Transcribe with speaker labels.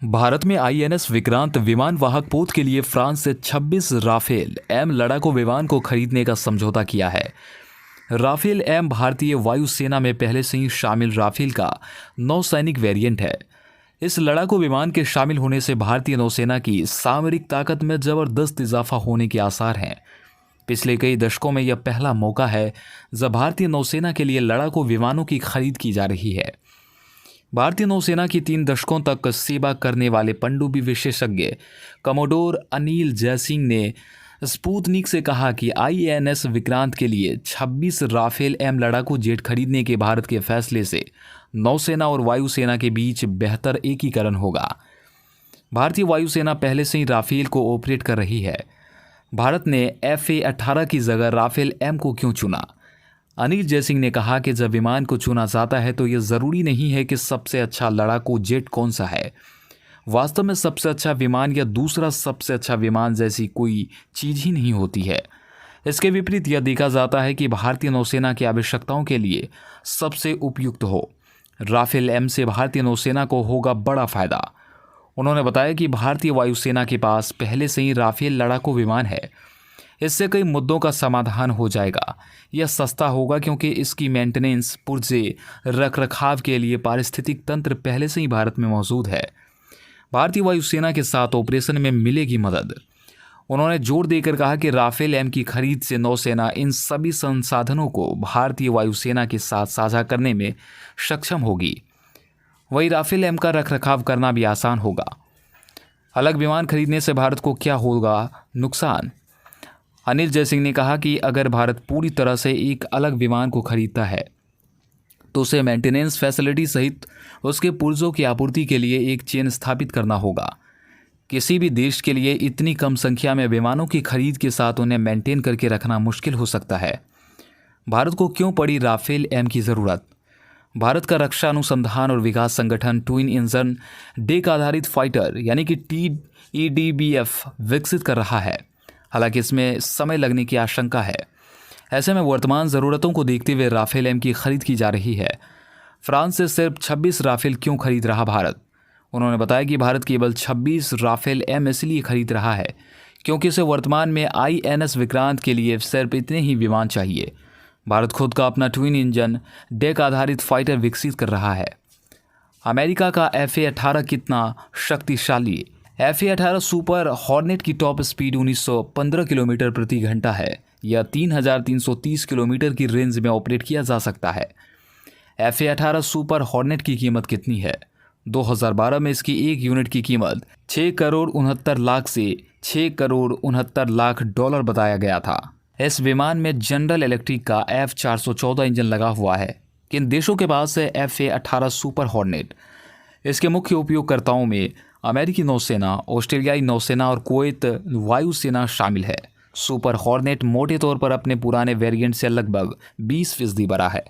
Speaker 1: भारत में आईएनएस विक्रांत विमान वाहक पोत के लिए फ्रांस से 26 राफेल एम लड़ाकू विमान को खरीदने का समझौता किया है। राफेल एम भारतीय वायुसेना में पहले से ही शामिल राफेल का नौसैनिक वेरिएंट है। इस लड़ाकू विमान के शामिल होने से भारतीय नौसेना की सामरिक ताकत में जबरदस्त इजाफा होने के आसार हैं। पिछले कई दशकों में यह पहला मौका है जब भारतीय नौसेना के लिए लड़ाकू विमानों की खरीद की जा रही है। भारतीय नौसेना की 3 दशकों तक सेवा करने वाले पनडुब्बी विशेषज्ञ कमोडोर अनिल जयसिंह ने स्पुतनिक से कहा कि आईएनएस विक्रांत के लिए 26 राफेल एम लड़ाकू जेट खरीदने के भारत के फैसले से नौसेना और वायुसेना के बीच बेहतर एकीकरण होगा। भारतीय वायुसेना पहले से ही राफेल को ऑपरेट कर रही है। भारत ने FA-18 की जगह राफेल एम को क्यों चुना? अनिल जयसिंह ने कहा कि जब विमान को चुना जाता है तो यह ज़रूरी नहीं है कि सबसे अच्छा लड़ाकू जेट कौन सा है। वास्तव में सबसे अच्छा विमान या दूसरा सबसे अच्छा विमान जैसी कोई चीज़ ही नहीं होती है। इसके विपरीत यह देखा जाता है कि भारतीय नौसेना की आवश्यकताओं के लिए सबसे उपयुक्त हो। राफेल एम से भारतीय नौसेना को होगा बड़ा फायदा। उन्होंने बताया कि भारतीय वायुसेना के पास पहले से ही राफेल लड़ाकू विमान है। इससे कई मुद्दों का समाधान हो जाएगा। यह सस्ता होगा क्योंकि इसकी मेंटेनेंस, पुर्जे, रखरखाव के लिए पारिस्थितिक तंत्र पहले से ही भारत में मौजूद है। भारतीय वायुसेना के साथ ऑपरेशन में मिलेगी मदद। उन्होंने जोर देकर कहा कि राफेल एम की खरीद से नौसेना इन सभी संसाधनों को भारतीय वायुसेना के साथ साझा करने में सक्षम होगी। वही राफेल एम का रखरखाव करना भी आसान होगा। अलग विमान खरीदने से भारत को क्या होगा नुकसान? अनिल जयसिंह ने कहा कि अगर भारत पूरी तरह से एक अलग विमान को खरीदता है तो उसे मेंटेनेंस फैसिलिटी सहित उसके पुर्जों की आपूर्ति के लिए एक चेन स्थापित करना होगा। किसी भी देश के लिए इतनी कम संख्या में विमानों की खरीद के साथ उन्हें मेंटेन करके रखना मुश्किल हो सकता है। भारत को क्यों पड़ी राफेल एम की ज़रूरत? भारत का रक्षा अनुसंधान और विकास संगठन ट्विन इंजन डेक आधारित फाइटर यानी कि TEDBF विकसित कर रहा है। हालांकि इसमें समय लगने की आशंका है। ऐसे में वर्तमान ज़रूरतों को देखते हुए राफेल एम की खरीद की जा रही है। फ्रांस से सिर्फ 26 राफेल क्यों खरीद रहा भारत? उन्होंने बताया कि भारत केवल 26 राफेल एम इसलिए खरीद रहा है क्योंकि उसे वर्तमान में आईएनएस विक्रांत के लिए सिर्फ इतने ही विमान चाहिए। भारत खुद का अपना ट्विन इंजन डेक आधारित फाइटर विकसित कर रहा है। अमेरिका का FA-18 कितना शक्तिशाली? FA-18 सुपर हॉर्नेट की टॉप स्पीड 1915 किलोमीटर प्रति घंटा है। यह 3330 किलोमीटर की रेंज में ऑपरेट किया जा सकता है। FA-18 सुपर हॉर्नेट की कीमत कितनी है? 2012 में इसकी एक यूनिट की कीमत 6 करोड़ 69 लाख से 6 करोड़ 69 लाख डॉलर बताया गया था। इस विमान में जनरल इलेक्ट्रिक का F414 इंजन लगा हुआ है। किन देशों के पास है FA-18 सुपर हॉर्नेट? इसके मुख्य उपयोगकर्ताओं में अमेरिकी नौसेना, ऑस्ट्रेलियाई नौसेना और कुवैत वायुसेना शामिल है। सुपर हॉर्नेट मोटे तौर पर अपने पुराने वेरिएंट से लगभग 20% बड़ा है।